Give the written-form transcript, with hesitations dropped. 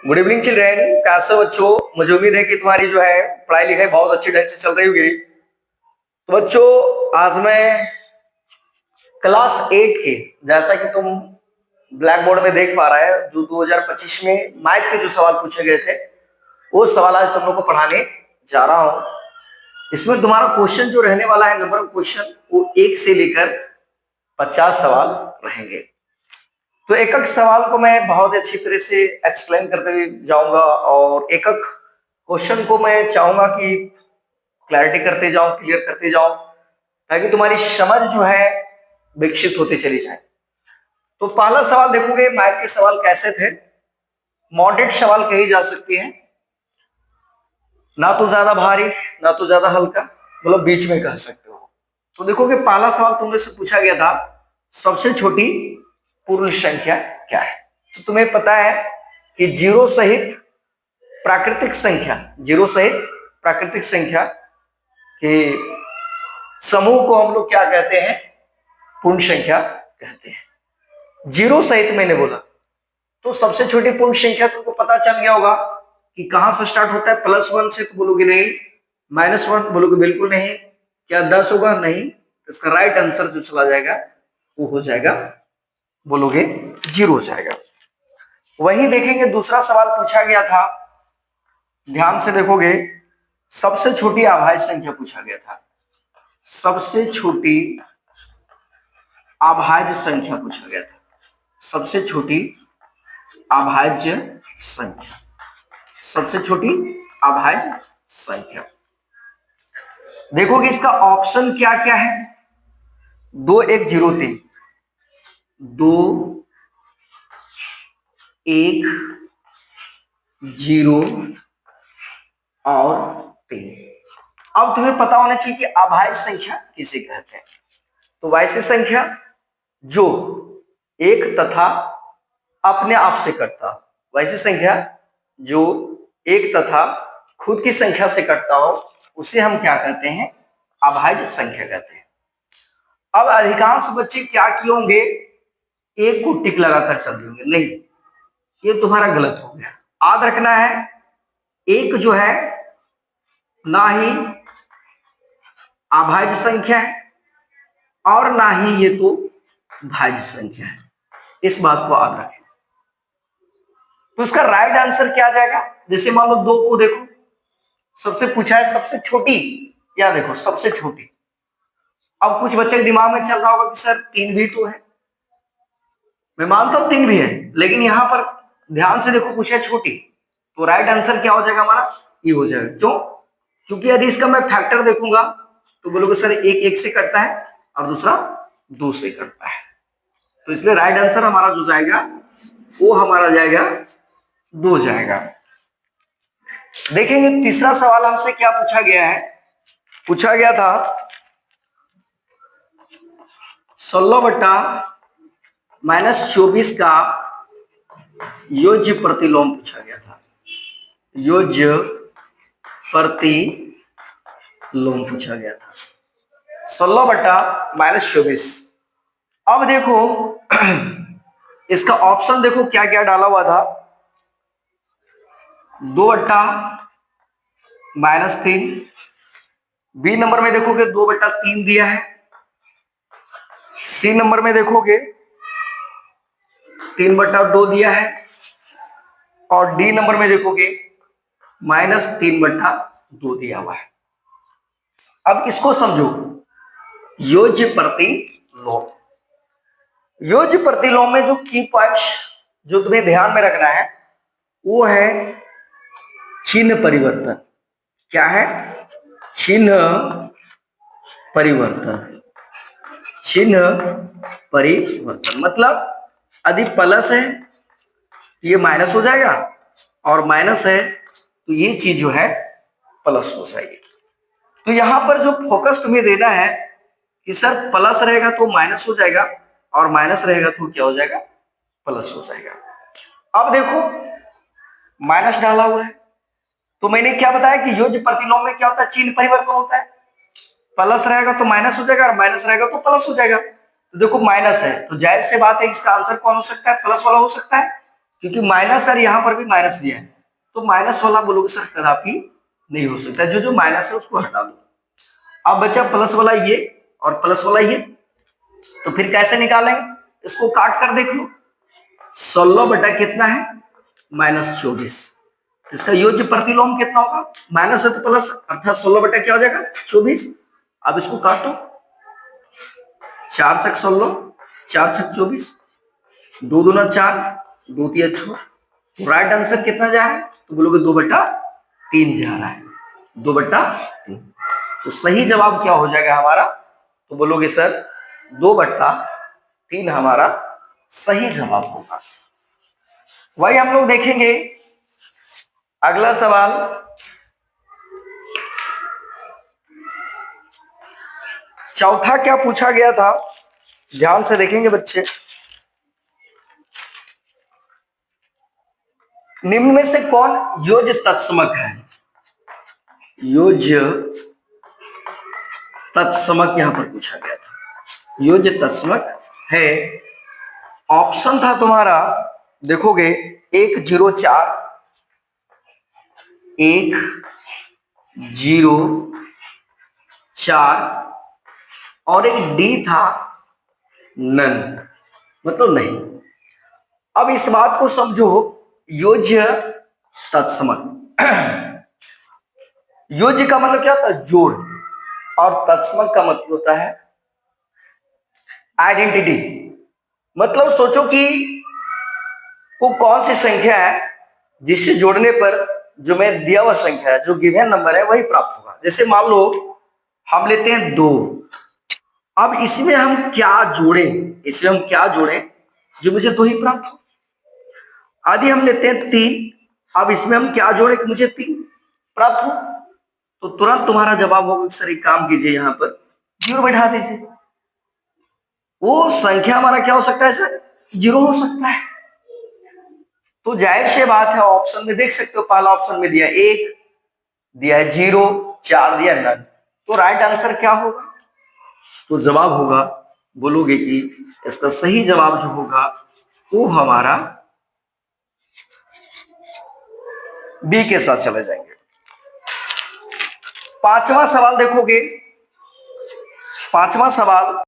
Good evening children. कैसे हो बच्चों? मुझे उम्मीद है कि तुम्हारी जो है पढ़ाई लिखाई बहुत अच्छी ढंग से चल रही होगी। तो बच्चों, आज मैं क्लास 8 के, जैसा कि तुम ब्लैक बोर्ड में देख पा रहे हैं, जो 2025 में मैथ के जो सवाल पूछे गए थे वो सवाल आज तुम लोग को पढ़ाने जा रहा हूं। इसमें तुम्हारा क्वेश्चन जो रहने वाला है, नंबर ऑफ क्वेश्चन वो 1 से लेकर 50 सवाल रहेंगे। तो एक एक सवाल को मैं बहुत अच्छी तरह से एक्सप्लेन करते हुए जाऊंगा और एक एक क्वेश्चन को मैं चाहूंगा कि क्लैरिटी करते जाऊं, क्लियर करते जाऊं, ताकि तुम्हारी समझ जो है विकसित होती चली जाए। तो पहला सवाल देखोगे, मैथ के सवाल कैसे थे? मॉडरेट सवाल कही जा सकती है, ना तो ज्यादा भारी ना तो ज्यादा हल्का, मतलब बीच में कह सकते हो। तो देखोगे पहला सवाल तुमसे से पूछा गया था, सबसे छोटी पूर्ण संख्या क्या है? तो तुम्हें पता है कि जीरो सहित प्राकृतिक संख्या, जीरो सहित प्राकृतिक संख्या के समूह को हम लोग क्या कहते हैं? पूर्ण संख्या कहते हैं। जीरो सहित मैंने बोला, तो सबसे छोटी पूर्ण संख्या तुमको पता चल गया होगा कि कहां से स्टार्ट होता है। +1 से तो बोलोगे नहीं, -1 बोलोगे बिल्कुल नहीं, क्या 10 होगा? नहीं। तो इसका राइट आंसर जो चला जाएगा वो हो जाएगा, बोलोगे 0 हो जाएगा। वही देखेंगे, दूसरा सवाल पूछा गया था, ध्यान से देखोगे, सबसे छोटी अभाज्य संख्या पूछा गया था। सबसे छोटी अभाज्य संख्या पूछा गया था। सबसे छोटी अभाज्य संख्या, सबसे छोटी अभाज्य संख्या। देखोगे इसका ऑप्शन क्या क्या है? 2 1 0 3, 2 1 0 और 3। अब तुम्हें पता होना चाहिए कि अभाज्य संख्या किसे कहते हैं। तो वैसी संख्या जो एक तथा अपने आप से कटता हो, वैसी संख्या जो एक तथा खुद की संख्या से कटता हो, उसे हम क्या कहते हैं? अभाज्य संख्या कहते हैं। अब अधिकांश बच्चे क्या किए होंगे? एक को टिक लगाकर चल दिए होंगे। नहीं, ये तुम्हारा गलत हो गया। याद रखना है, एक जो है ना ही अभाज्य संख्या है और ना ही ये तो भाज्य संख्या है। इस बात को याद रखें। तो इसका राइट आंसर क्या आ जाएगा? जैसे मान लो 2 को देखो, सबसे पूछा है सबसे छोटी, या देखो सबसे छोटी। अब कुछ बच्चे के दिमाग में चल रहा होगा कि सर 3 भी तो है। मैं मानता हूं 3 भी है, लेकिन यहां पर ध्यान से देखो, पूछा है छोटी, तो राइट आंसर क्या हो जाएगा हमारा? ये हो जाएगा। क्यों? क्योंकि यदि इसका मैं फैक्टर देखूंगा तो बोलोगे सर एक 1 से कटता है और दूसरा 2 से कटता है। तो इसलिए राइट आंसर हमारा जो जाएगा वो हमारा जाएगा 2 जाएगा। देखेंगे तीसरा सवाल हमसे क्या पूछा गया है। पूछा गया था 16/-24 का योज्य प्रतिलोम पूछा गया था। योज्य प्रतिलोम पूछा गया था 16/-24। अब देखो इसका ऑप्शन देखो क्या क्या डाला हुआ था। 2/-3, बी नंबर में देखोगे 2/3 दिया है, सी नंबर में देखोगे 3/2 दिया है, और डी नंबर में देखोगे -3/2 दिया हुआ है। अब इसको समझो, योज्य प्रतिलोम। योज्य प्रतिलोम में जो की पॉइंट्स जो तुम्हें ध्यान में रखना है वो है चिन्ह परिवर्तन। क्या है? चिन्ह परिवर्तन। चिन्ह परिवर्तन मतलब यदि प्लस है ये माइनस हो जाएगा, और माइनस है तो ये चीज जो है प्लस हो जाएगी। तो यहां पर जो फोकस तुम्हें देना है कि सर प्लस रहेगा तो माइनस हो जाएगा, और माइनस रहेगा तो क्या हो जाएगा? प्लस हो जाएगा। अब देखो माइनस डाला हुआ है, तो मैंने क्या बताया कि योज्य प्रतिलोम में क्या होता है? चिन्ह परिवर्तन होता है। प्लस रहेगा तो माइनस हो जाएगा, और माइनस रहेगा तो प्लस हो जाएगा। तो देखो माइनस है तो जाहिर सी बात है इसका आंसर कौन हो सकता है? प्लस वाला हो सकता है। क्योंकि माइनस और यहां पर भी माइनस दिया है, तो माइनस वाला बोलोगे सर कदापि नहीं हो सकता, जो जो माइनस है उसको हटा दो। अब बचा प्लस वाला ये और प्लस वाला ये, तो फिर कैसे निकालेंगे, इसको काट कर देख लो। 16 बटा कितना है -24, इसका योज्य प्रतिलोम कितना होगा, माइनस है तो प्लस, अर्थात 16 बटा क्या हो जाएगा 24। अब इसको काटो, 4 छक 16, 4 छक 24, 2 दूना 4, 2 तिया 6। राइट आंसर कितना जा रहा है, तो बोलोगे 2/3 जा रहा है, 2/3। तो सही जवाब क्या हो जाएगा हमारा, तो बोलोगे सर 2/3 हमारा सही जवाब होगा। वही हम लोग देखेंगे अगला सवाल। चौथा क्या पूछा गया था, ध्यान से देखेंगे बच्चे। निम्न में से कौन योज्य तत्समक है, योज्य तत्समक यहां पर पूछा गया था, योज्य तत्समक है। ऑप्शन था तुम्हारा, देखोगे 104, 104 और एक डी था नन, मतलब नहीं। अब इस बात को समझो, योज्य तत्समक, योज्य का मतलब क्या होता है, जोड़, और तत्समक का मतलब होता है आइडेंटिटी। मतलब सोचो कि वो कौन सी संख्या है जिससे जोड़ने पर जो मैं दिया हुआ संख्या है, जो गिवन नंबर है वही प्राप्त होगा। जैसे मान लो हम लेते हैं 2, अब इसमें हम क्या जोड़ें, इसमें हम क्या जोड़ें जो मुझे 2 ही प्राप्त हो। आदि हम लेते हैं 3, अब इसमें हम क्या जोड़े कि मुझे 3 प्राप्त हो। तो तुरंत तुम्हारा जवाब होगा कि सर एक काम कीजिए, यहां पर 0 बैठा दीजिए। वो संख्या हमारा क्या हो सकता है सर, 0 हो सकता है। तो जाहिर सी बात है, ऑप्शन में देख सकते हो, पहला ऑप्शन में दिया 1, दिया है 0, 4 दिया नन, तो राइट आंसर क्या होगा, तो जवाब होगा, बोलोगे कि इसका सही जवाब जो होगा वो हमारा बी के साथ चले जाएंगे। पांचवा सवाल देखोगे, पांचवा सवाल